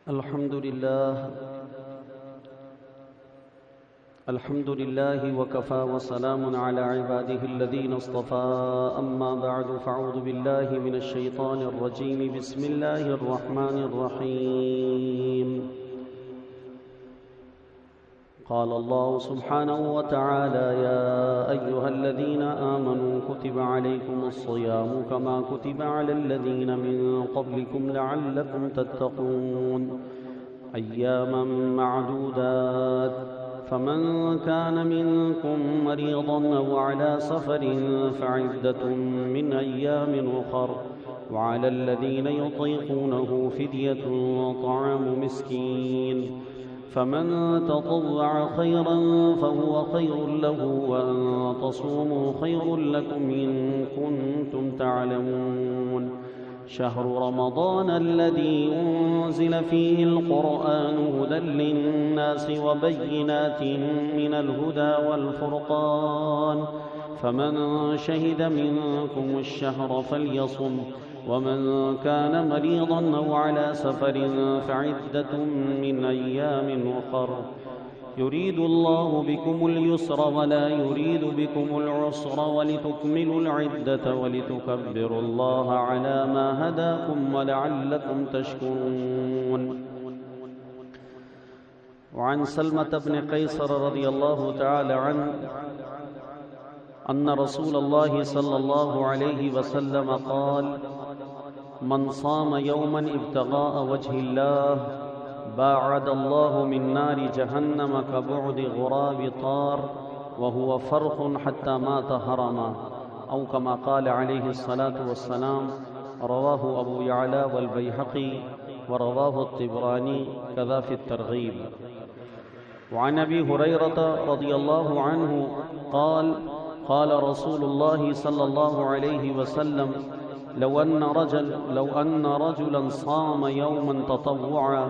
الحمد لله وكفى وسلام على عباده الذين اصطفى أما بعد فأعوذ بالله من الشيطان الرجيم بسم الله الرحمن الرحيم قال الله سبحانه وتعالى يا أيها الذين آمنوا كتب عليكم الصيام كما كتب على الذين من قبلكم لعلكم تتقون أياما معدودات فمن كان منكم مريضا أو على سفر فعدة من أيام أخر وعلى الذين يطيقونه فدية طعام مسكين فمن تطوع خيرا فهو خير له وأن تصوموا خير لكم إن كنتم تعلمون شهر رمضان الذي أنزل فيه القرآن هدى للناس وبينات من الهدى والفرقان فمن شهد منكم الشهر فليصم ومن كان مريضا أو على سفر فعدة من أيام أخر يريد الله بكم اليسر ولا يريد بكم العسر ولتكملوا العدة ولتكبروا الله على ما هداكم ولعلكم تشكرون. وعن سلمة بن قيصر رضي الله تعالى عنه أن رسول الله صلى الله عليه وسلم قال من صام يوما ابتغاء وجه الله باعد الله من نار جهنم كبعد غراب طار وهو فرخ حتى مات هرما أو كما قال عليه الصلاة والسلام. رواه أبو يعلى والبيهقي ورواه الطبراني كذا في الترغيب. وعن أبي هريرة رضي الله عنه قال قال رسول الله صلى الله عليه وسلم لو أن رجلا صام يوما تطوعا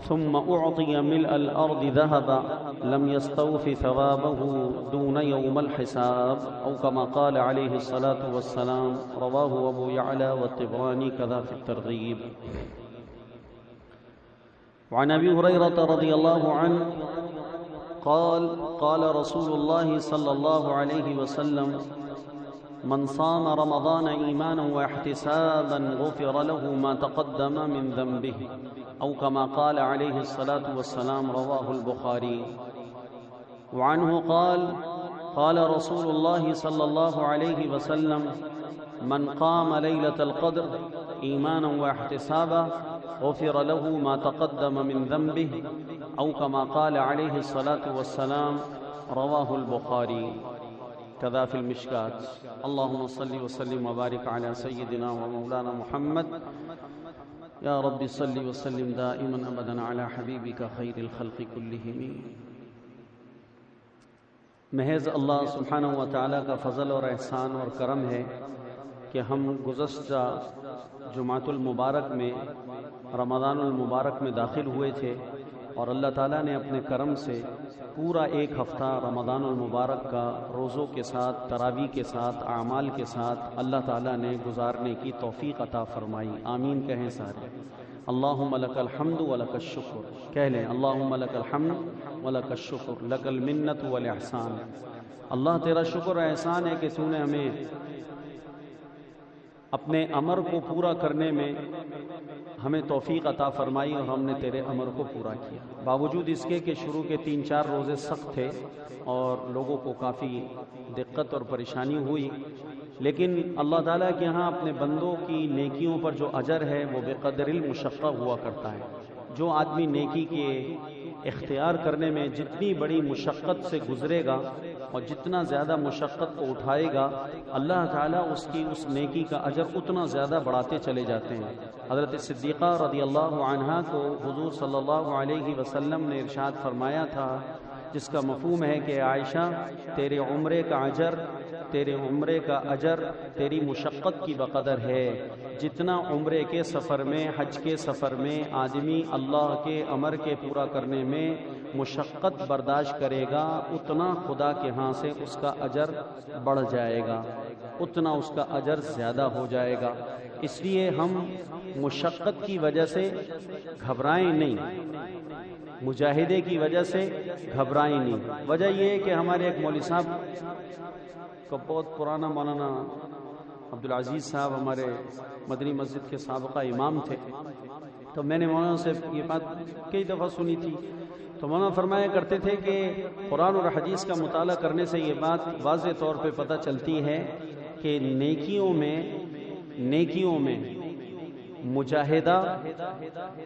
ثم أعطي ملء الأرض ذهبا لم يستوف ثوابه دون يوم الحساب أو كما قال عليه الصلاة والسلام. رواه أبو يعلى والطبراني كذا في الترغيب. وعن أبي هريرة رضي الله عنه قال قال رسول الله صلى الله عليه وسلم من صام رمضان إيمانا واحتسابا غفر له ما تقدم من ذنبه أو كما قال عليه الصلاة والسلام. رواه البخاري. وعنه قال قال رسول الله صلى الله عليه وسلم من قام ليلة القدر إيمانا واحتسابا غفر له ما تقدم من ذنبه أو كما قال عليه الصلاة والسلام. رواه البخاري كذا في المشكات. اللهم صل وسلم وبارك على سيدنا ومولانا محمد يا رب صل وسلم دائما أبدا على حبيبك خير الخلق كلهم. محض اللہ سبحانہ و تعالیٰ کا فضل اور احسان اور کرم ہے کہ ہم گزشتہ جمعۃ المبارک میں رمضان المبارک میں داخل ہوئے تھے اور اللہ تعالیٰ نے اپنے کرم سے پورا ایک ہفتہ رمضان المبارک کا روزوں کے ساتھ تراویح کے ساتھ اعمال کے ساتھ اللہ تعالیٰ نے گزارنے کی توفیق عطا فرمائی. آمین کہیں سارے. اللہم لک الحمد ولک الشکر. کہہ لیں اللہم لک الحمد ولک الشکر لک المنت والاحسان. اللہ تیرا شکر و احسان ہے کہ تو نے ہمیں اپنے امر کو پورا کرنے میں ہمیں توفیق عطا فرمائی اور ہم نے تیرے امر کو پورا کیا. باوجود اس کے کہ شروع کے 3-4 روزے سخت تھے اور لوگوں کو کافی دقت اور پریشانی ہوئی، لیکن اللہ تعالیٰ کے ہاں اپنے بندوں کی نیکیوں پر جو اجر ہے وہ بے قدر المشقہ ہوا کرتا ہے. جو آدمی نیکی کے اختیار کرنے میں جتنی بڑی مشقت سے گزرے گا اور جتنا زیادہ مشقت کو اٹھائے گا اللہ تعالیٰ اس کی اس نیکی کا اجر اتنا زیادہ بڑھاتے چلے جاتے ہیں. حضرت صدیقہ رضی اللہ عنہا کو حضور صلی اللہ علیہ وسلم نے ارشاد فرمایا تھا جس کا مفہوم ہے کہ عائشہ تیرے عمرے کا اجر تیری مشقت کی بقدر ہے۔ جتنا عمرے کے سفر میں، حج کے سفر میں آدمی اللہ کے امر کے پورا کرنے میں مشقت برداشت کرے گا، اتنا خدا کے ہاں سے اس کا اجر بڑھ جائے گا، اتنا اس کا اجر زیادہ ہو جائے گا۔ اس لیے ہم مشقت کی وجہ سے گھبرائیں نہیں، مجاہدے کی وجہ سے گھبرائیں نہیں۔ وجہ یہ ہے کہ ہمارے ایک مولوی صاحب کا بہت پرانا مولانا عبدالعزیز صاحب ہمارے مدنی مسجد کے سابقہ امام تھے، تو میں نے مولانا سے یہ بات کئی دفعہ سنی تھی، تو مولانا فرمایا کرتے تھے کہ قرآن اور حدیث کا مطالعہ کرنے سے یہ بات واضح طور پہ پتہ چلتی ہے کہ نیکیوں میں مجاہدہ،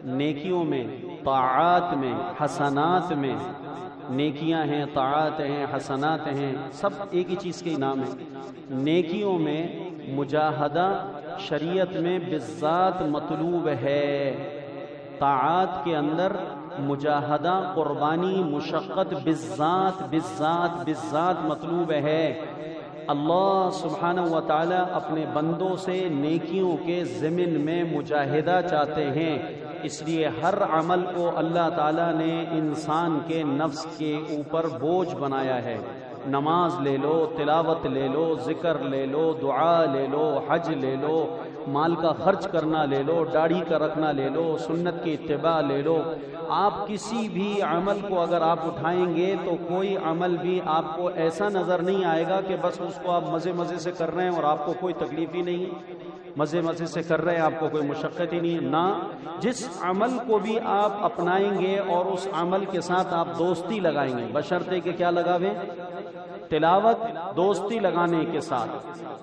نیکیوں میں، طاعات میں، حسنات میں، نیکیاں ہیں، طاعات ہیں، حسنات ہیں، سب ایک ہی چیز کے نام ہے۔ نیکیوں میں مجاہدہ شریعت میں بالذات مطلوب ہے، طاعات کے اندر مجاہدہ، قربانی، مشقت بالذات مطلوب ہے۔ اللہ سبحانہ و تعالی اپنے بندوں سے نیکیوں کے ضمن میں مجاہدہ چاہتے ہیں، اس لیے ہر عمل کو اللہ تعالی نے انسان کے نفس کے اوپر بوجھ بنایا ہے۔ نماز لے لو، تلاوت لے لو، ذکر لے لو، دعا لے لو، حج لے لو، مال کا خرچ کرنا لے لو، داڑھی کا رکھنا لے لو، سنت کی اتباع لے لو۔ آپ کسی بھی عمل کو اگر آپ اٹھائیں گے تو کوئی عمل بھی آپ کو ایسا نظر نہیں آئے گا کہ بس اس کو آپ مزے سے کر رہے ہیں اور آپ کو کوئی تکلیف ہی نہیں ہے، مزے سے کر رہے ہیں، آپ کو کوئی مشقت ہی نہیں ہے۔ نہ، جس عمل کو بھی آپ اپنائیں گے اور اس عمل کے ساتھ آپ دوستی لگائیں گے، بشرطے کہ کیا لگاویں؟ تلاوت دوستی لگانے کے ساتھ،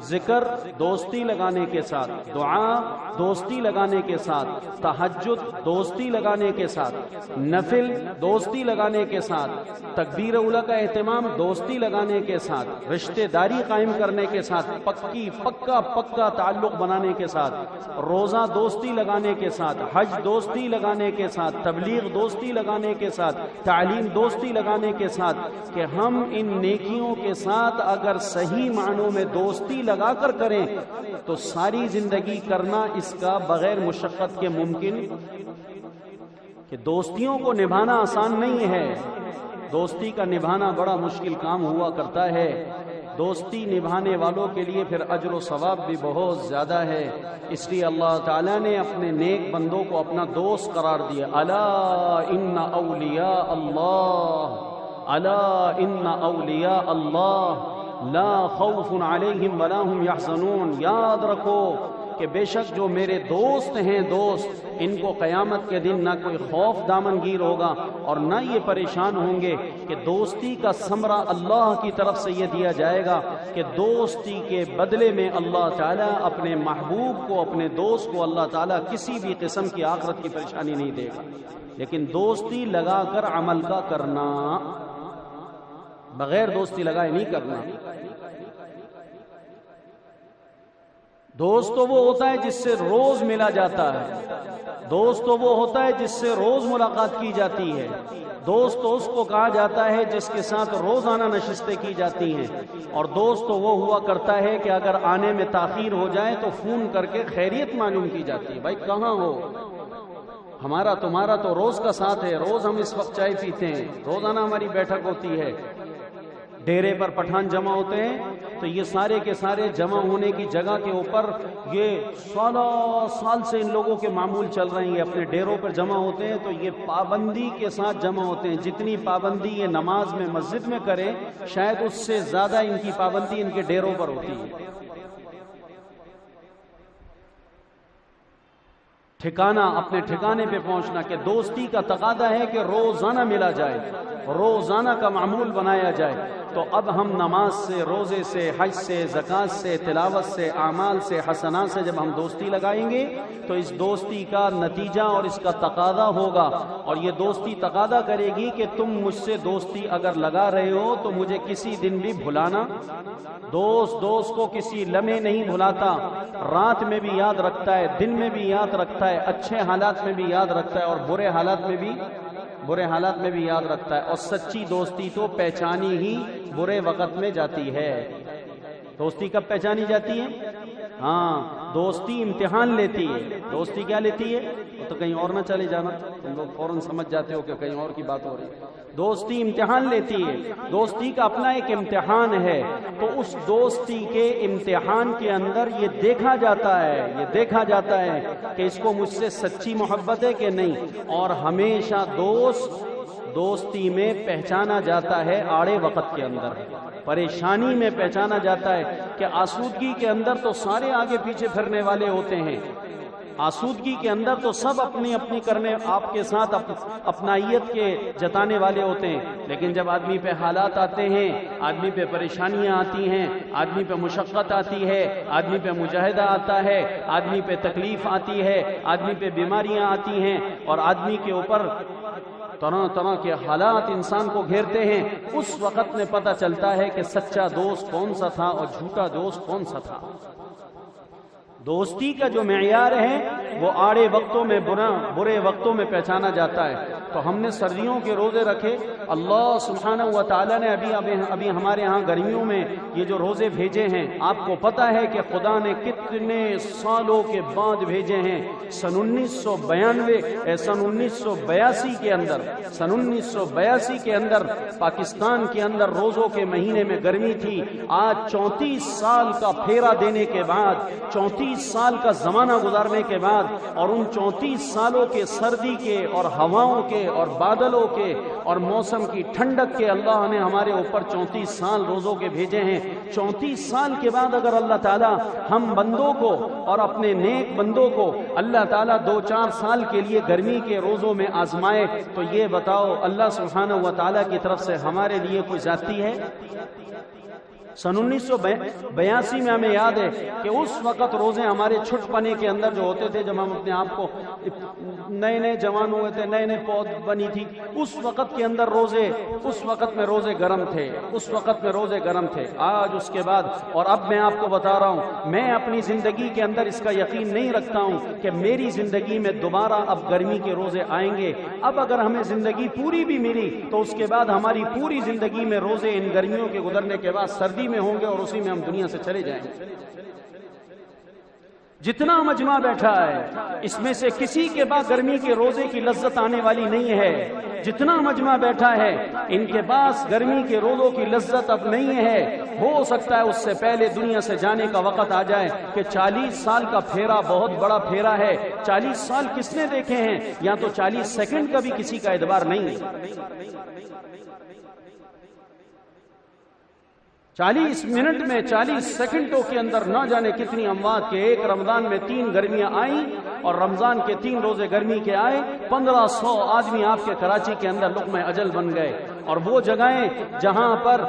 ذکر دوستی لگانے کے ساتھ، دعا دوستی لگانے کے ساتھ، تہجد دوستی لگانے کے ساتھ، نفل دوستی لگانے کے ساتھ، تکبیر اولیٰ کا اہتمام دوستی لگانے کے ساتھ، رشتہ داری قائم کرنے کے ساتھ، پکا تعلق بنانے کے ساتھ، روزہ دوستی لگانے کے ساتھ، حج دوستی لگانے کے ساتھ، تبلیغ دوستی لگانے کے ساتھ، تعلیم دوستی لگانے کے ساتھ، کہ ہم ان نیکیوں کے ساتھ اگر صحیح معنوں میں دوستی لگا کر کریں تو ساری زندگی کرنا اس کا بغیر مشقت کے ممکن، کہ دوستیوں کو نبھانا آسان نہیں ہے، دوستی کا نبھانا بڑا مشکل کام ہوا کرتا ہے۔ دوستی نبھانے والوں کے لیے پھر اجر و ثواب بھی بہت زیادہ ہے، اس لیے اللہ تعالیٰ نے اپنے نیک بندوں کو اپنا دوست قرار دیا۔ الا ان اولیاء اللہ، الا ان اولیاء اللہ لا خوف علیہم ولا هم یحزنون۔ یاد رکھو کہ بے شک جو میرے دوست ہیں، دوست، ان کو قیامت کے دن نہ کوئی خوف دامنگیر ہوگا اور نہ یہ پریشان ہوں گے، کہ دوستی کا ثمرہ اللہ کی طرف سے یہ دیا جائے گا کہ دوستی کے بدلے میں اللہ تعالیٰ اپنے محبوب کو، اپنے دوست کو اللہ تعالیٰ کسی بھی قسم کی آخرت کی پریشانی نہیں دے گا۔ لیکن دوستی لگا کر عمل کا کرنا، بغیر دوستی لگائے نہیں کرنا۔ دوست تو وہ ہوتا ہے جس سے روز ملا جاتا ہے، دوست تو وہ ہوتا ہے جس سے روز ملاقات کی جاتی ہے، دوست تو اس کو کہا جاتا ہے جس کے ساتھ روزانہ نشستیں کی جاتی ہیں، اور دوست تو وہ ہوا کرتا ہے کہ اگر آنے میں تاخیر ہو جائے تو فون کر کے خیریت معلوم کی جاتی ہے، بھائی کہاں ہو؟ ہمارا تمہارا تو روز کا ساتھ ہے، روز ہم اس وقت چائے پیتے ہیں، روزانہ ہماری بیٹھک ہوتی ہے۔ ڈیرے پر پٹھان جمع ہوتے ہیں تو یہ سارے کے سارے جمع ہونے کی جگہ کے اوپر یہ سال سے ان لوگوں کے معمول چل رہے ہیں، یہ اپنے ڈیروں پر جمع ہوتے ہیں تو یہ پابندی کے ساتھ جمع ہوتے ہیں۔ جتنی پابندی یہ نماز میں مسجد میں کریں شاید اس سے زیادہ ان کی پابندی ان کے ڈیروں پر ہوتی ہے۔ ٹھکانہ، اپنے ٹھکانے پہ پہنچنا، کہ دوستی کا تقاضا ہے کہ روزانہ ملا جائے، روزانہ کا معمول بنایا جائے۔ تو اب ہم نماز سے، روزے سے، حج سے، زکوٰۃ سے، تلاوت سے، اعمال سے، حسنات سے جب ہم دوستی لگائیں گے تو اس دوستی کا نتیجہ اور اس کا تقاضا ہوگا، اور یہ دوستی تقاضا کرے گی کہ تم مجھ سے دوستی اگر لگا رہے ہو تو مجھے کسی دن بھی بھلانا۔ دوست کو کسی لمحے نہیں بھلاتا، رات میں بھی یاد رکھتا ہے، دن میں بھی یاد رکھتا ہے، اچھے حالات میں بھی یاد رکھتا ہے اور برے حالات میں بھی برے حالات میں بھی یاد رکھتا ہے، اور سچی دوستی تو پہچانی ہی برے وقت میں جاتی ہے۔ دوستی کب پہچانی جاتی ہے؟ ہاں، دوستی امتحان لیتی ہے۔ دوستی کیا لیتی ہے؟ تو کہیں اور نہ چلے جانا، تم لوگ فوراً سمجھ جاتے ہو کہ کہیں اور کی بات ہو رہی ہے۔ دوستی امتحان لیتی ہے، دوستی کا اپنا ایک امتحان ہے، تو اس دوستی کے امتحان کے اندر یہ دیکھا جاتا ہے کہ اس کو مجھ سے سچی محبت ہے کہ نہیں۔ اور ہمیشہ دوستی میں پہچانا جاتا ہے آڑے وقت کے اندر، پریشانی میں پہچانا جاتا ہے کہ آسودگی کے اندر تو سارے آگے پیچھے پھرنے والے ہوتے ہیں، آسودگی کے اندر تو سب اپنی کرنے آپ کے ساتھ اپنائیت کے جتانے والے ہوتے ہیں، لیکن جب آدمی پہ حالات آتے ہیں، آدمی پہ پریشانیاں آتی ہیں، آدمی پہ مشقت آتی ہے، آدمی پہ مجاہدہ آتا ہے، آدمی پہ تکلیف آتی ہے، آدمی پہ بیماریاں آتی ہیں، اور آدمی کے اوپر طرح طرح کے حالات انسان کو گھیرتے ہیں، اس وقت میں پتہ چلتا ہے کہ سچا دوست کون سا تھا اور جھوٹا دوست کون سا تھا۔ دوستی کا جو معیار ہے وہ آڑے وقتوں میں برے وقتوں میں پہچانا جاتا ہے۔ تو ہم نے سردیوں کے روزے رکھے، اللہ سبحانہ و تعالیٰ نے ابھی ہمارے ہاں گرمیوں میں یہ جو روزے بھیجے ہیں، آپ کو پتہ ہے کہ خدا نے کتنے سالوں کے بعد بھیجے ہیں۔ سن 1982 کے اندر پاکستان کے اندر روزوں کے مہینے میں گرمی تھی۔ آج 34 سال کا پھیرا دینے کے بعد، 34 سال کا زمانہ گزارنے کے بعد، اور ان 34 سالوں کے سردی کے اور ہواؤں کے اور بادلوں کے اور موسم کی ٹھنڈک کے اللہ نے ہمارے اوپر 34 سال روزوں کے بھیجے ہیں۔ 34 سال کے بعد اگر اللہ تعالیٰ ہم بندوں کو اور اپنے نیک بندوں کو اللہ تعالیٰ 2-4 سال کے لیے گرمی کے روزوں میں آزمائے، تو یہ بتاؤ اللہ سبحانہ و تعالیٰ کی طرف سے ہمارے لیے کوئی زیادتی ہے؟ سن 1982 میں ہمیں یاد ہے کہ اس وقت روزے ہمارے چھٹ پنے کے اندر جو ہوتے تھے، جب ہم اپنے آپ کو نئے جوان ہوئے تھے، نئے پود بنی تھی، اس وقت کے اندر اس وقت میں روزے گرم تھے۔ آج اس کے بعد، اور اب میں آپ کو بتا رہا ہوں، میں اپنی زندگی کے اندر اس کا یقین نہیں رکھتا ہوں کہ میری زندگی میں دوبارہ اب گرمی کے روزے آئیں گے۔ اب اگر ہمیں زندگی پوری بھی ملی تو اس کے بعد ہماری پوری زندگی میں روزے ان گرمیوں کے گزرنے کے بعد سردی میں ہوں گے، اور اسی میں ہم دنیا سے چلے جائیں گے۔ جتنا مجمع بیٹھا ہے اس میں سے کسی کے پاس گرمی کے روزے کی لذت آنے والی نہیں ہے۔ جتنا مجمع بیٹھا ہے ان کے پاس گرمی کے روزوں کی لذت اب نہیں ہے۔ ہو سکتا ہے اس سے پہلے دنیا سے جانے کا وقت آ جائے کہ 40 سال کا پھیرا بہت بڑا پھیرا ہے۔ 40 سال کس نے دیکھے ہیں؟ یا تو 40 سیکنڈ کا بھی کسی کا اعتبار نہیں ہے۔ 40 منٹ میں 40 سیکنڈوں کے اندر نہ جانے کتنی اموات کے۔ ایک رمضان میں 3 گرمیاں آئیں، اور رمضان کے 3 روزے گرمی کے آئے، 1500 آدمی آپ کے کراچی کے اندر لقمہ اجل بن گئے۔ اور وہ جگہیں جہاں پر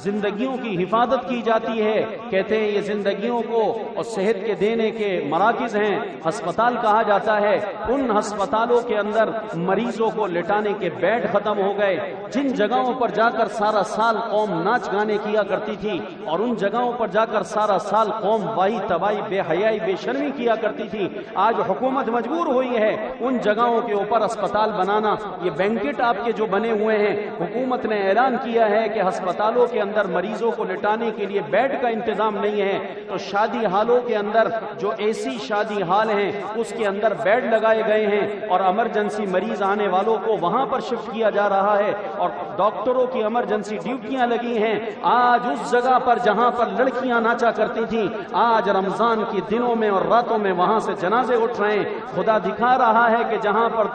زندگیوں کی حفاظت کی جاتی ہے، کہتے ہیں یہ زندگیوں کو اور صحت کے دینے کے مراکز ہیں، ہسپتال کہا جاتا ہے۔ ان ہسپتالوں کے اندر مریضوں کو لٹانے کے بیڈ ختم ہو گئے۔ جن جگہوں پر جا کر سارا سال قوم ناچ گانے کیا کرتی تھی، اور ان جگہوں پر جا کر سارا سال قوم واہی تباہی، بے حیائی، بے شرمی کیا کرتی تھی، آج حکومت مجبور ہوئی ہے ان جگہوں کے اوپر اسپتال بنانا۔ یہ بینکٹ آپ کے جو بنے ہوئے ہیں، حکومت نے اعلان کیا ہے کہ ہسپتالوں کے اندر مریضوں کو لٹانے کے لیے بیڈ کا انتظام نہیں ہے، تو شادی ہالوں کے اندر جو ایسی شادی ہال ہیں اس کے اندر بیڈ لگائے گئے ہیں، اور ایمرجنسی مریض آنے والوں کو وہاں پر شفٹ کیا جا رہا ہے، اور ڈاکٹروں کی ایمرجنسی ڈیوٹیاں لگی ہیں۔ آج اس جگہ پر جہاں پر لڑکیاں ناچا کرتی تھیں، آج رمضان کے دنوں میں اور راتوں میں وہاں سے جنازے اٹھ رہے ہیں۔ خدا دکھا رہا ہے کہ جہاں پر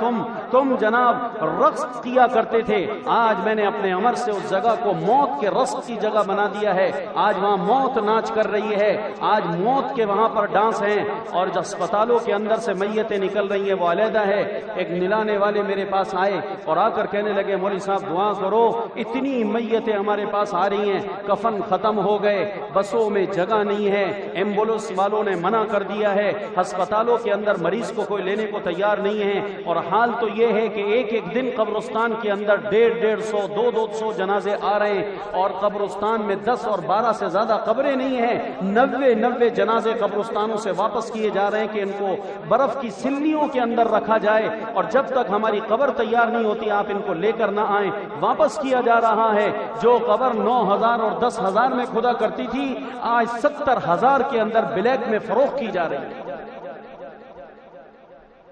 تم جناب رقص کیا کرتے تھے، آج میں نے اپنے عمر سے اس جگہ کو موت کے رقص کی جگہ بنا دیا ہے۔ آج وہاں موت ناچ کر رہی ہے، آج موت کے وہاں پر ڈانس ہیں، اور جو اسپتالوں کے اندر سے میتیں نکل رہی ہیں وہ علیحدہ ہے۔ ایک نلانے والے میرے پاس آئے اور آ کر کہنے لگے، مولوی صاحب دعا کرو، اتنی میتیں ہمارے پاس آ رہی ہیں، کفن ختم ہو گئے، بسوں میں جگہ نہیں ہے، ایمبولینس والوں نے منع کر دیا ہے، ہسپتالوں کے اندر مریض کو کوئی لینے کو تیار نہیں ہے، اور حال تو یہ ہے کہ ایک دن قبرستان کے اندر 150-200 جنازے آ رہے ہیں، اور قبرستان میں 10 اور 12 سے زیادہ قبریں نہیں ہیں، 90 جنازے قبرستانوں سے واپس کیے جا رہے ہیں کہ ان کو برف کی سلنیوں کے اندر رکھا جائے، اور جب تک ہماری قبر تیار نہیں ہوتی آپ ان کو لے کر نہ آئیں۔ واپس کیا جا رہا ہے۔ جو قبر 9,000 اور 10,000 میں کھدا کرتی تھی، آج 70,000 کے اندر بلیک میں فروخت کی جا رہی ہے۔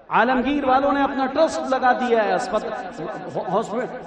عالمگیر والوں نے اپنا ٹرسٹ لگا دیا ہے،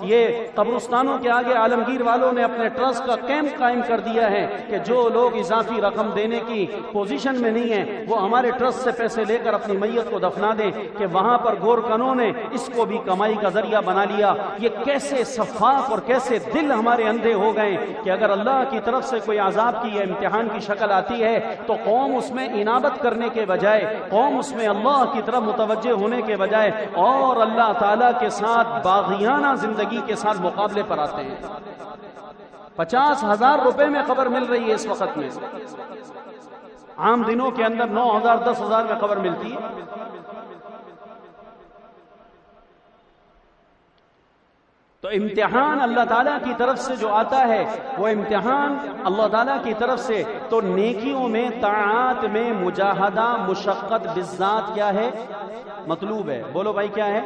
یہ قبرستانوں کے آگے عالمگیر والوں نے اپنے ٹرسٹ کا کیمپ قائم کر دیا ہے کہ جو لوگ اضافی رقم دینے کی پوزیشن میں نہیں ہیں وہ ہمارے ٹرسٹ سے پیسے لے کر اپنی میت کو دفنا دیں، کہ وہاں پر گورکنوں نے اس کو بھی کمائی کا ذریعہ بنا لیا۔ یہ کیسے سفاک اور کیسے دل ہمارے اندھے ہو گئے کہ اگر اللہ کی طرف سے کوئی عذاب کی یا امتحان کی شکل آتی ہے تو قوم اس میں انابت کرنے کے بجائے، قوم اس میں اللہ کی طرف متوجہ ہونے کے بجائے اور اللہ تعالیٰ کے ساتھ باغیانہ زندگی کے ساتھ مقابلے پر آتے ہیں۔ 50,000 روپے میں خبر مل رہی ہے اس وقت میں، عام دنوں کے اندر 9,000 10,000 میں خبر ملتی ہے۔ تو امتحان اللہ تعالیٰ کی طرف سے جو آتا ہے وہ امتحان اللہ تعالیٰ کی طرف سے، تو نیکیوں میں طاعات میں مجاہدہ مشقت بالذات کیا ہے؟ مطلوب ہے۔ بولو بھائی کیا ہے؟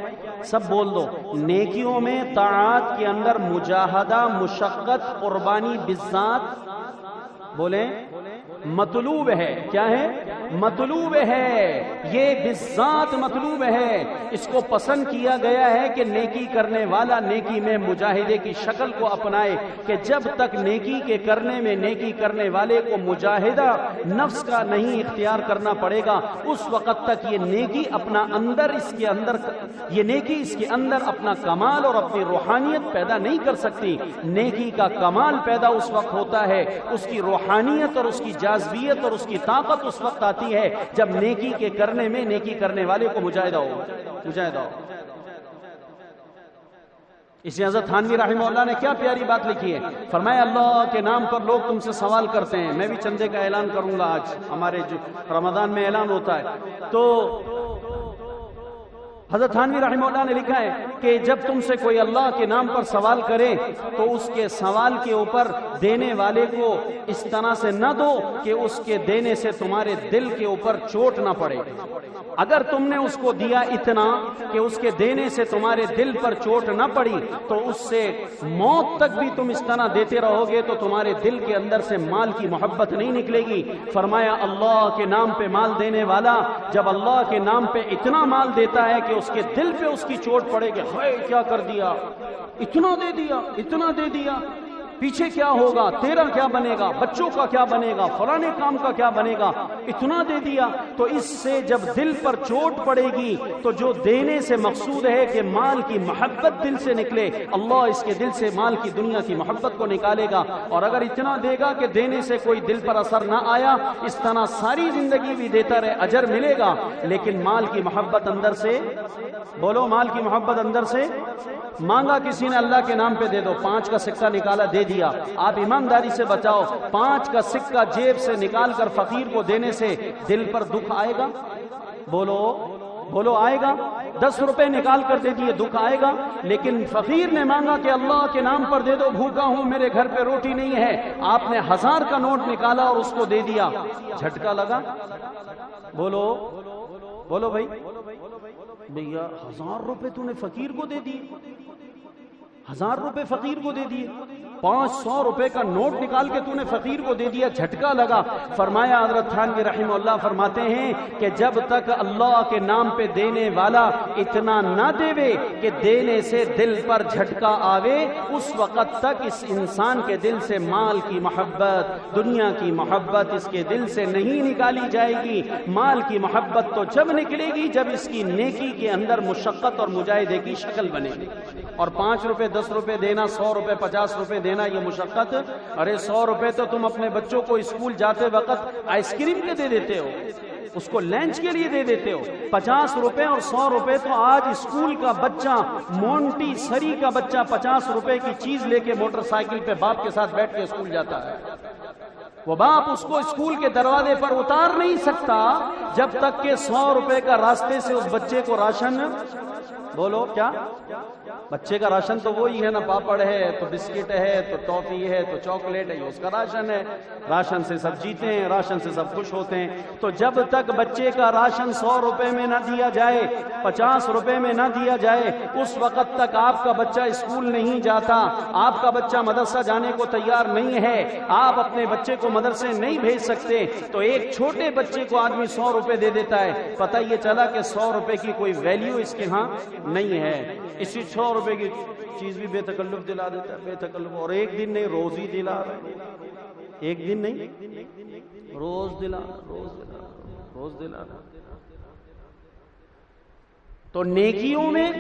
سب بول دو۔ نیکیوں میں طاعات کے اندر مجاہدہ مشقت قربانی بالذات بولیں مطلوب ہے۔ کیا ہے؟ مطلوب ہے۔ یہ بالذات مطلوب ہے۔ اس کو پسند کیا گیا ہے کہ نیکی کرنے والا نیکی میں مجاہدے کی شکل کو اپنائے، کہ جب تک نیکی کے کرنے میں نیکی کرنے والے کو مجاہدہ نفس کا نہیں اختیار کرنا پڑے گا، اس وقت تک یہ نیکی اپنا اندر یہ نیکی اس کے اندر اپنا کمال اور اپنی روحانیت پیدا نہیں کر سکتی۔ نیکی کا کمال پیدا اس وقت ہوتا ہے، اس کی روحانیت اور اس کی جاذبیت اور اس کی طاقت اس وقت آتی ہے جب نیکی کے کرنے میں نیکی کرنے والے کو مجاہدہ ہو۔ اس لیے حضرت تھانوی رحمہ اللہ نے کیا پیاری بات لکھی ہے، فرمایا اللہ کے نام پر لوگ تم سے سوال کرتے ہیں۔ میں بھی چندے کا اعلان کروں گا، آج ہمارے جو رمضان میں اعلان ہوتا ہے، تو حضرت تھانوی رحمہ اللہ نے لکھا ہے کہ جب تم سے کوئی اللہ کے نام پر سوال کرے تو اس کے سوال کے اوپر دینے والے کو اس طرح سے نہ دو کہ اس کے دینے سے تمہارے دل کے اوپر چوٹ نہ پڑے۔ اگر تم نے اس کو دیا اتنا کہ اس کے دینے سے تمہارے دل پر چوٹ نہ پڑی تو اس سے موت تک بھی تم اس طرح دیتے رہو گے تو تمہارے دل کے اندر سے مال کی محبت نہیں نکلے گی۔ فرمایا اللہ کے نام پہ مال دینے والا جب اللہ کے نام پہ اتنا مال دیتا ہے کہ اس کے دل پہ اس کی چوٹ پڑے کہ ہائے کیا کر دیا، اتنا دے دیا، اتنا دے دیا، پیچھے کیا ہوگا، تیرا کیا بنے گا، بچوں کا کیا بنے گا، فلانے کام کا کیا بنے گا، اتنا دے دیا، تو اس سے جب دل پر چوٹ پڑے گی تو جو دینے سے مقصود ہے کہ مال کی محبت دل سے نکلے، اللہ اس کے دل سے مال کی دنیا کی محبت کو نکالے گا۔ اور اگر اتنا دے گا کہ دینے سے کوئی دل پر اثر نہ آیا، اس طرح ساری زندگی بھی دیتا رہے، اجر ملے گا، لیکن مال کی محبت اندر سے، بولو مال کی محبت اندر سے، مانگا کسی نے اللہ کے نام پہ دے دو، 5 کا سکہ نکالا دے دیا، آپ ایمانداری سے بچاؤ، 5 کا سکہ جیب سے نکال کر فقیر کو دینے سے دل پر دکھ آئے گا؟ بولو آئے گا؟ 10 روپے نکال کر دے دیے، دکھ آئے گا؟ لیکن فقیر نے مانگا کہ اللہ کے نام پر دے دو، بھوکا ہوں، میرے گھر پہ روٹی نہیں ہے، آپ نے 1000 کا نوٹ نکالا اور اس کو دے دیا، جھٹکا لگا؟ بولو بھائی، 1000 روپے تو نے فقیر کو دے دیے، 1000 روپے فقیر کو دے دیے، 500 روپے کا نوٹ نکال کے تو نے فقیر کو دے دیا، جھٹکا لگا؟ فرمایا حضرت تھانوی رحمہ اللہ فرماتے ہیں کہ جب تک اللہ کے نام پہ دینے والا اتنا نہ دے کہ دینے سے دل پر جھٹکا آوے، اس وقت تک اس انسان کے دل سے مال کی محبت، دنیا کی محبت اس کے دل سے نہیں نکالی جائے گی۔ مال کی محبت تو جب نکلے گی جب اس کی نیکی کے اندر مشقت اور مجاہدے کی شکل بنے گی۔ اور 5 روپے 10 روپے دینا، 100 روپے 50 روپے دینا، یہ مشقت؟ ارے 100 روپے تو تم اپنے بچوں کو اسکول جاتے وقت آئس کریم کے دے دیتے ہو، اس کو لنچ کے لیے دے دیتے ہو۔ 50 روپے اور 100 روپے تو آج اسکول کا بچہ، مونٹی سری کا بچہ 50 روپے کی چیز لے کے موٹر سائیکل پہ باپ کے ساتھ بیٹھ کے اسکول جاتا ہے۔ وہ باپ اس کو اسکول کے دروازے پر اتار نہیں سکتا جب تک کہ 100 روپے کا راستے سے اس بچے کو راشن بولو کیا؟ بچے کا راشن تو وہی ہے نا، پاپڑ ہے تو بسکٹ ہے تو ٹافی ہے تو چاکلیٹ ہے، یہ اس کا راشن ہے۔ راشن سے سب جیتے ہیں، راشن سے سب خوش ہوتے ہیں۔ تو جب تک بچے کا راشن 100 روپے میں نہ دیا جائے، 50 روپے میں نہ دیا جائے، اس وقت تک آپ کا بچہ اسکول نہیں جاتا، آپ کا بچہ مدرسہ جانے کو تیار نہیں ہے، آپ اپنے بچے کو مدرسے نہیں بھیج سکتے۔ تو ایک چھوٹے بچے کو آدمی 100 روپے دے دیتا ہے، پتہ یہ چلا کہ 100 روپے کی کوئی ویلیو اس کے ہاں نہیں ہے۔ اسی 100 روپے کی چیز بھی بے تکلف دلا دیتا ہے، بے تکلف، اور ایک دن نہیں روز ہی دلا رہا ہے، ایک دن نہیں روز دلا روز دلا۔ تو نیکیوں میں،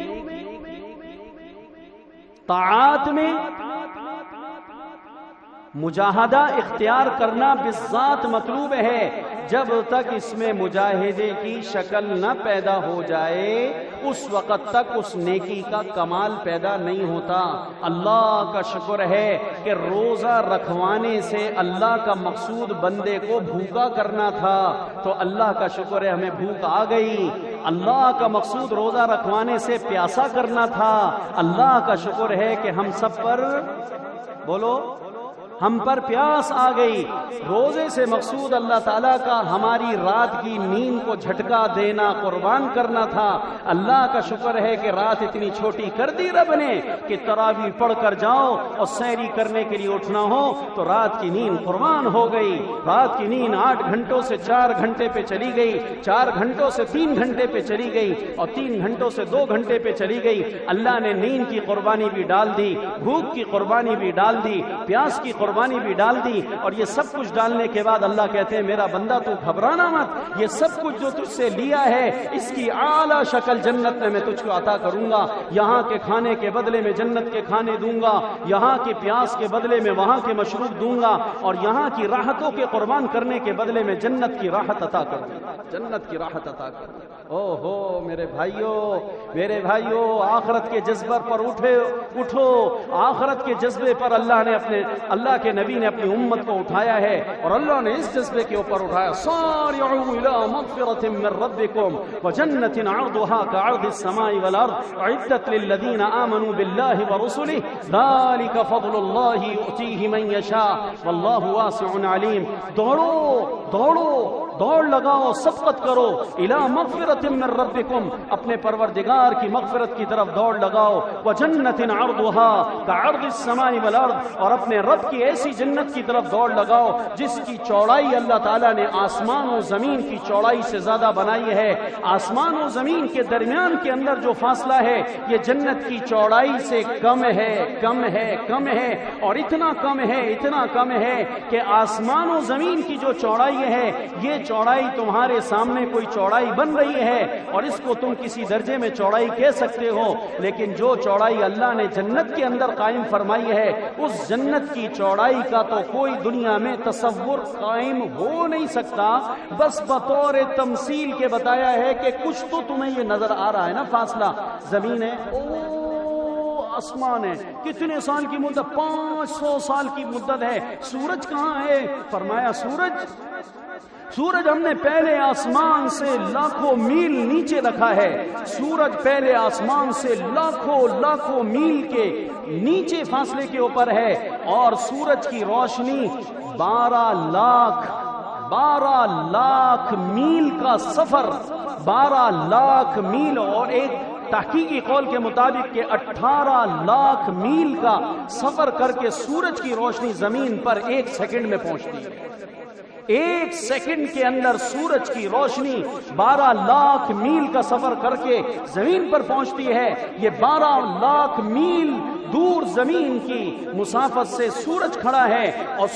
طاعات میں مجاہدہ اختیار کرنا بالذات مطلوب ہے۔ جب تک اس میں مجاہدے کی شکل نہ پیدا ہو جائے، اس وقت تک اس نیکی کا کمال پیدا نہیں ہوتا۔ اللہ کا شکر ہے کہ روزہ رکھوانے سے اللہ کا مقصود بندے کو بھوکا کرنا تھا، تو اللہ کا شکر ہے ہمیں بھوک آ گئی۔ اللہ کا مقصود روزہ رکھوانے سے پیاسا کرنا تھا، اللہ کا شکر ہے کہ ہم سب پر، بولو، ہم پر پیاس آ گئی۔ روزے سے مقصود اللہ تعالیٰ کا ہماری رات کی نیند کو جھٹکا دینا، قربان کرنا تھا۔ اللہ کا شکر ہے کہ رات اتنی چھوٹی کر دی رب نے کہ تراویح پڑھ کر جاؤ اور سحری کرنے کے لیے اٹھنا ہو تو رات کی نیند قربان ہو گئی۔ رات کی نیند 8 گھنٹوں سے 4 گھنٹے پہ چلی گئی، 4 گھنٹوں سے 3 گھنٹے پہ چلی گئی، اور 3 گھنٹوں سے 2 گھنٹے پہ چلی گئی۔ اللہ نے نیند کی قربانی بھی ڈال دی، بھوک کی قربانی بھی ڈال دی، پیاس کی قربانی بھی ڈال دی، اور یہ سب کچھ ڈالنے کے بعد اللہ کہتے ہیں میرا بندہ تو گھبرانا مت، یہ سب کچھ جو تجھ سے لیا ہے اس کی اعلیٰ شکل جنت میں تجھ کو عطا کروں گا۔ یہاں کے کھانے کے بدلے میں جنت کے کھانے دوں گا، یہاں کی پیاس کے بدلے میں وہاں کے مشروب دوں گا، اور یہاں کی راحتوں کے قربان کرنے کے بدلے میں جنت کی راحت عطا کروں گا، جنت کی راحت عطا کروں گا۔ او ہو میرے بھائیوں، آخرت کے جذبے پر اٹھو، آخرت کے جذبے پر اللہ کے نبی نے اپنی امت کو اٹھایا ہے، اور اللہ نے اس جذبے کے اوپر اٹھایا، سارعوا الى مغفرۃ من ربکم وجنۃ عرضها كعرض السماء والارض اعدت للذین آمنوا باللہ ورسلہ ذلک فضل اللہ یؤتیہ من یشاء واللہ واسع علیم۔ دوڑ لگاؤ، سبقت کرو، الی مغفرۃ من ربکم، اپنے پروردگار کی مغفرت کی طرف دوڑ لگاؤ، وجنۃ عرضها كعرض السماء والارض، اور اپنے رب کی ایسی جنت کی طرف دوڑ لگاؤ جس کی چوڑائی اللہ تعالیٰ نے آسمان و زمین کی چوڑائی سے زیادہ بنائی ہے۔ آسمان و زمین کے درمیان کے اندر جو فاصلہ ہے یہ جنت کی چوڑائی سے کم ہے، اور اتنا کم ہے کہ آسمان و زمین کی جو چوڑائی ہے یہ چوڑائی تمہارے سامنے کوئی چوڑائی بن رہی ہے، اور اس کو تم کسی درجے میں چوڑائی کہہ سکتے ہو، لیکن جو چوڑائی اللہ نے جنت کے اندر قائم فرمائی ہے اس جنت کی چوڑائی کا تو کوئی دنیا میں تصور قائم ہو نہیں سکتا۔ بس بطور تمثیل کے بتایا ہے کہ کچھ تو تمہیں یہ نظر آ رہا ہے نا، فاصلہ زمین ہے، آسمان ہے، کتنے سال کی مدت؟ 500 سال کی مدت ہے۔ سورج کہاں ہے؟ فرمایا سورج ہم نے پہلے آسمان سے لاکھوں میل نیچے رکھا ہے، سورج پہلے آسمان سے لاکھوں میل کے نیچے فاصلے کے اوپر ہے، اور سورج کی روشنی 12 لاکھ میل کا سفر، 12 لاکھ میل، اور ایک تحقیقی قول کے مطابق کہ 18 لاکھ میل کا سفر کر کے سورج کی روشنی زمین پر 1 سیکنڈ میں پہنچتی ہے۔ 1 سیکنڈ کے اندر سورج کی روشنی 12 لاکھ میل کا سفر کر کے زمین پر پہنچتی ہے۔ یہ 12 لاکھ میل دور زمین کی مسافت سے سورج کھڑا ہے، اور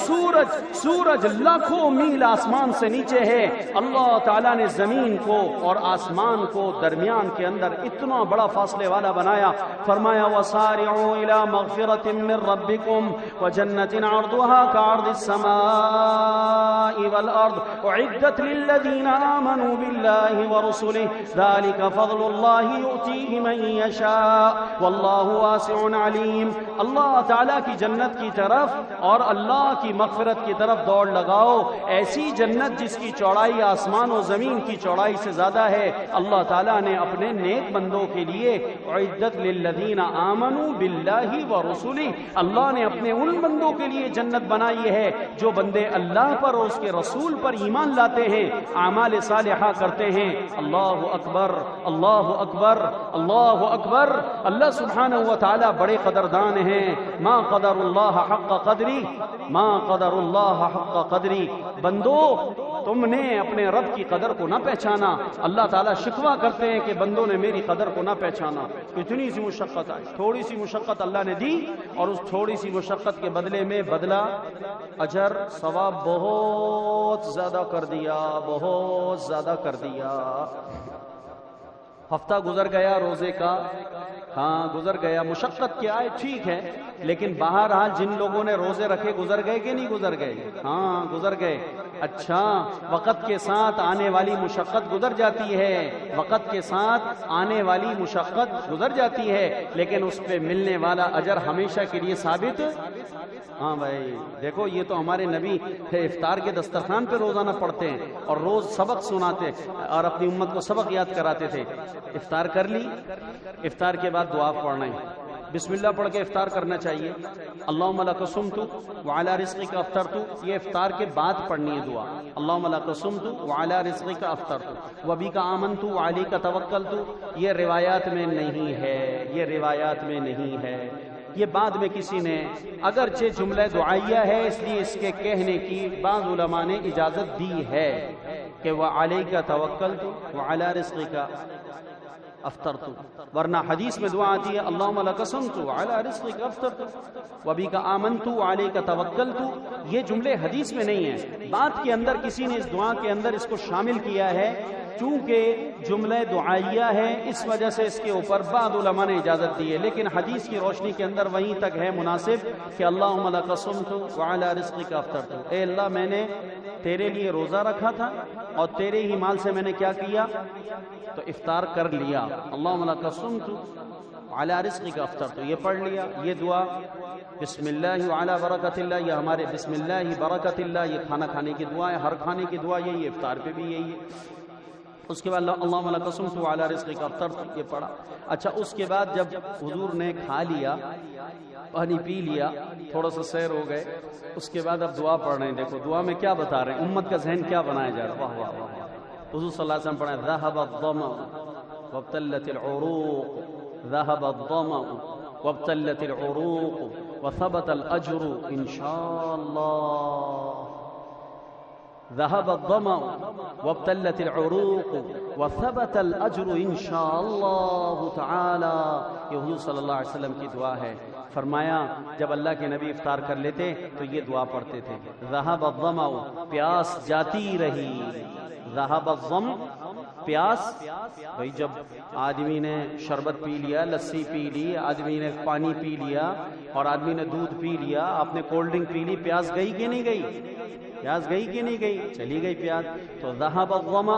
سورج لاکھوں میل آسمان سے نیچے ہے۔ اللہ تعالیٰ نے زمین کو اور آسمان کو درمیان کے اندر اتنا بڑا فاصلے والا بنایا۔ فرمایا وَسَارِعُوا إِلَى مَغْفِرَةٍ مِّن رَّبِّكُمْ وَجَنَّةٍ عَرْضُهَا كَعَرْضِ السَّمَاءِ وَالْأَرْضِ أُعِدَّتْ لِلَّذِينَ آمَنُوا بِاللَّهِ وَرُسُلِهِ ذَلِكَ فَضْلُ اللَّهِ يُؤْتِيهِ مَن يَشَاءُ وَاللَّهُ وَاسِعٌ عَلِيمٌ۔ النعیم، اللہ تعالیٰ کی جنت کی طرف اور اللہ کی مغفرت کی طرف دوڑ لگاؤ۔ ایسی جنت جس کی چوڑائی آسمان و زمین کی چوڑائی سے زیادہ ہے، اللہ تعالیٰ نے اپنے نیک بندوں کے لیے اعدت للذین آمنوا باللہ ورسلہ، اللہ نے اپنے ان بندوں کے لیے جنت بنائی ہے جو بندے اللہ پر اور اس کے رسول پر ایمان لاتے ہیں، اعمال صالحہ کرتے ہیں۔ اللہ اکبر، اللہ اکبر، اللہ اکبر۔ اللہ سبحانہ و تعالی بڑے قدردان ہیں۔ ما قدر اللہ حق قدری، ما قدر اللہ حق قدری۔ بندو تم نے اپنے رب کی قدر کو نہ پہچانا۔ اللہ تعالیٰ شکوہ کرتے ہیں کہ بندوں نے میری قدر کو نہ پہچانا۔ اتنی سی مشقت آئی، تھوڑی سی مشقت اللہ نے دی اور اس تھوڑی سی مشقت کے بدلے میں بدلہ اجر ثواب بہت زیادہ کر دیا، بہت زیادہ کر دیا۔ ہفتہ گزر گیا روزے کا، ہاں گزر گیا، مشقت کیا ہے ٹھیک ہے، لیکن بہرحال جن لوگوں نے روزے رکھے گزر گئے کہ نہیں گزر گئے؟ ہاں گزر گئے۔ اچھا، وقت کے ساتھ آنے والی مشقت گزر جاتی ہے، وقت کے ساتھ آنے والی مشقت گزر جاتی ہے، لیکن اس پہ ملنے والا اجر ہمیشہ کے لیے ثابت۔ ہاں بھائی دیکھو، یہ تو ہمارے نبی افطار کے دسترخوان پہ روزانہ پڑھتے ہیں اور روز سبق سناتے اور اپنی امت کو سبق یاد کراتے تھے۔ افطار کر لی، افطار کے بعد دعا پڑھنا ہے، بسم اللہ پڑھ کے افطار کرنا چاہیے۔ اللہم لک صمت وعلی رزقک افطرت، یہ افطار کے بعد پڑھنی ہے دعا۔ اللہم لک صمت وعلی رزقک افطرت وبک آمنت وعلیک توکلت، یہ روایات میں نہیں ہے، یہ روایات میں نہیں ہے، یہ بعد میں کسی نے، اگرچہ جملہ دعائیہ ہے اس لیے اس کے کہنے کی بعض علماء نے اجازت دی ہے کہ وعلیک توکلت وعلی رزقک افطرت، ورنہ حدیث میں دعا آتی ہے اللہم لک صمت وعلی رزقک افطرت وبک آمنت وعلیک توکلت، یہ جملے حدیث میں نہیں ہیں، بات کے اندر کسی نے اس دعا کے اندر اس کو شامل کیا ہے، چونکہ جملہ دعائیہ ہے اس وجہ سے اس کے اوپر بعض علماء نے اجازت دی ہے، لیکن حدیث کی روشنی کے اندر وہیں تک ہے مناسب کہ اللہم لک صمت وعلی رزقک افطرت، اے اللہ میں نے تیرے لیے روزہ رکھا تھا اور تیرے ہی مال سے میں نے کیا کیا، تو افطار کر لیا۔ اللہم لک صمت وعلی رزقک افطرت، یہ پڑھ لیا، یہ دعا بسم اللہ وعلی برکت اللہ، یہ ہمارے بسم اللہ برکت اللہ، یہ کھانا کھانے کی دعا ہے، ہر کھانے کی دعا یہی ہے، افطار پہ بھی یہی ہے۔ اس کے بعد اللہم لک صمت وعلی رزقک افطرت، یہ پڑھا۔ اچھا، اس کے بعد جب حضور نے کھا لیا، پانی پی لیا، تھوڑا سا سیر ہو گئے، اس کے بعد اب دعا پڑھ رہے ہیں۔ دیکھو دعا میں کیا بتا رہے ہیں، امت کا ذہن کیا بنایا جا رہا ہے، واہ واہ واہ۔ حضور صلی اللہ علیہ وسلم پڑھا ذهب الظمأ وابتلت العروق، ذهب الظمأ وابتلت العروق وثبت الأجر إن شاء الله، ذهب الظمأ وابتلت العروق وثبت الأجر إن شاء الله تعالى، یہ حضور صلی اللہ علیہ وسلم کی دعا ہے۔ فرمایا جب اللہ کے نبی افطار کر لیتے تو یہ دعا پڑھتے تھے، ذهب الظمأ، پیاس جاتی رہی، ذهب الظمأ، پیاس، بھئی جب آدمی نے شربت پی لیا، لسی پی لی، آدمی نے پانی پی لیا اور آدمی نے دودھ پی لیا، آپ نے کولڈ ڈرنک پی لی، پیاس گئی کہ نہیں گئی؟ پیاس گئی کہ نہیں گئی؟ چلی گئی پیاس۔ تو ذهب الظمأ،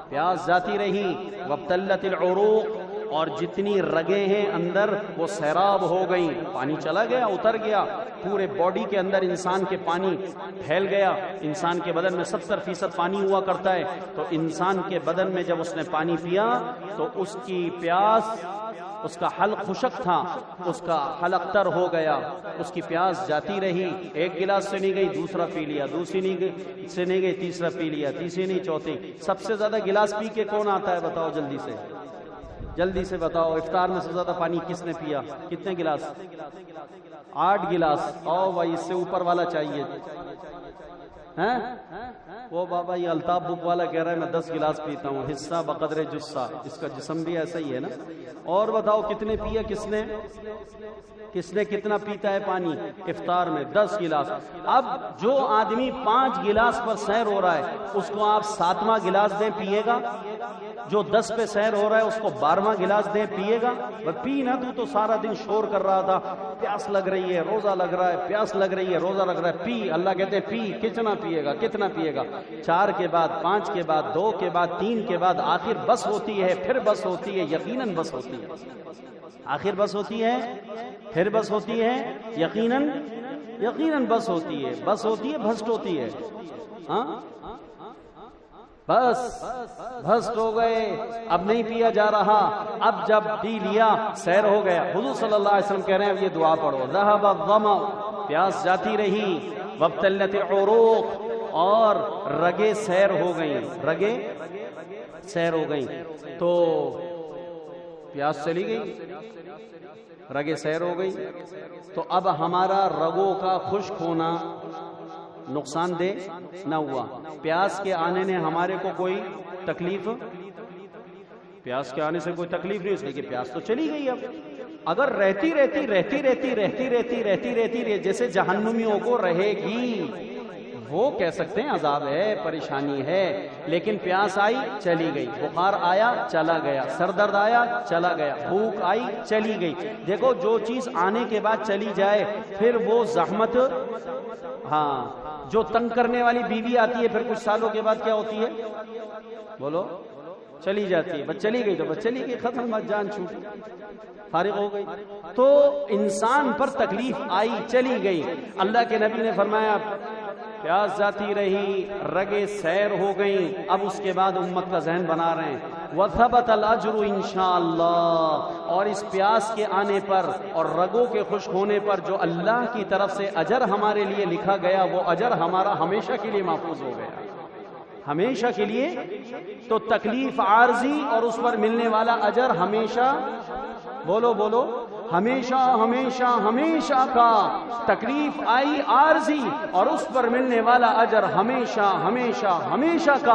پیاس جاتی رہی، وابتلت العروق، اور جتنی رگیں ہیں اندر وہ سیراب ہو گئیں، پانی چلا گیا، اتر گیا، پورے باڈی کے اندر انسان کے پانی پھیل گیا۔ انسان کے بدن میں 70% پانی ہوا کرتا ہے، تو انسان کے بدن میں جب اس نے پانی پیا تو اس کی پیاس، اس کا حلق خشک تھا، اس کا حلق تر ہو گیا، اس کی پیاس جاتی رہی، ایک گلاس سے نہیں گئی، دوسرا پی لیا، دوسری نہیں سے نہیں گئی، تیسرا پی لیا، تیسری نہیں، چوتھی۔ سب سے زیادہ گلاس پی کے کون آتا ہے بتاؤ جلدی سے، جلدی سے بتاؤ، افطار میں سے زیادہ پانی کس نے پیا؟ کتنے گلاس؟ 8 گلاس۔ او بھائی اس سے اوپر والا چاہیے ہیں؟ وہ بابا یہ الطاف بک والا کہہ رہا ہے میں 10 گلاس پیتا ہوں، حصہ بقدر جثہ، اس کا جسم بھی ایسا ہی ہے نا۔ اور بتاؤ کتنے پیا کس نے کتنا پیتا ہے پانی افطار میں؟ 10 گلاس۔ اب جو آدمی 5 گلاس پر سیر ہو رہا ہے اس کو آپ 7واں گلاس دیں، پیے گا؟ جو 10 پہ سیر ہو رہا ہے اس کو 12واں گلاس دے پیے گا؟ پی نہ، تو سارا دن شور کر رہا تھا، پیاس لگ رہی ہے، روزہ لگ رہا ہے، پیاس لگ رہی ہے، روزہ لگ رہا ہے، پی۔ اللہ کہتے ہیں پی، کتنا پیے گا، کتنا پیے گا؟ 4 کے بعد، 5 کے بعد، 2 کے بعد، 3 کے بعد، آخر بس ہوتی ہے، پھر بس ہوتی ہے، یقیناً بس ہوتی ہے، آخر بس ہوتی ہے، پھر بس ہوتی ہے، یقیناً بس ہوتی ہے، بس ہوتی ہے، بھسٹ ہوتی ہے، ہاں بس بھسٹ ہو گئے، اب نہیں پیا جا رہا، اب جب پی لیا سیر ہو گیا۔ حضور صلی اللہ علیہ وسلم کہہ رہے ہیں اب یہ دعا پڑھو، ذهب الظمأ، پیاس جاتی رہی، وابتلت العروق، اور رگیں سیر ہو گئیں، رگیں سیر ہو گئیں، تو پیاس چلی گئی، رگیں سیر ہو گئی، تو اب ہمارا رگوں کا خشک ہونا نقصان دہ نہ ہوا۔ پیاس کے آنے نے ہمارے کو کوئی تکلیف، پیاس کے آنے سے کوئی تکلیف نہیں، اس لیے کہ پیاس تو چلی گئی۔ اب اگر رہتی جیسے جہنمیوں کو رہے گی، وہ کہہ سکتے ہیں عذاب ہے، پریشانی ہے، لیکن پیاس آئی چلی گئی، بخار آیا چلا گیا، سر درد آیا چلا گیا، بھوک آئی چلی گئی۔ دیکھو جو چیز آنے کے بعد چلی جائے پھر وہ زحمت، ہاں جو تنگ کرنے والی بیوی آتی ہے پھر کچھ سالوں کے بعد کیا ہوتی ہے، بولو، چلی جاتی ہے، بس چلی گئی تو بس چلی گئی، ختم، بس جان چھوٹی، فارغ ہو گئی۔ تو انسان پر تکلیف آئی چلی گئی، اللہ کے نبی نے فرمایا پیاس جاتی رہی، رگیں سیر ہو گئیں، اب اس کے بعد امت کا ذہن بنا رہے ہیں وَثَبَتَ الْأَجْرُ انشاءاللہ، اور اس پیاس کے آنے پر اور رگوں کے خشک ہونے پر جو اللہ کی طرف سے اجر ہمارے لیے لکھا گیا، وہ اجر ہمارا ہمیشہ کے لیے محفوظ ہو گیا، ہمیشہ کے لیے۔ تو تکلیف عارضی اور اس پر ملنے والا اجر ہمیشہ، بولو، ہمیشہ کا، تکلیف آئی عارضی اور اس پر ملنے والا اجر ہمیشہ کا۔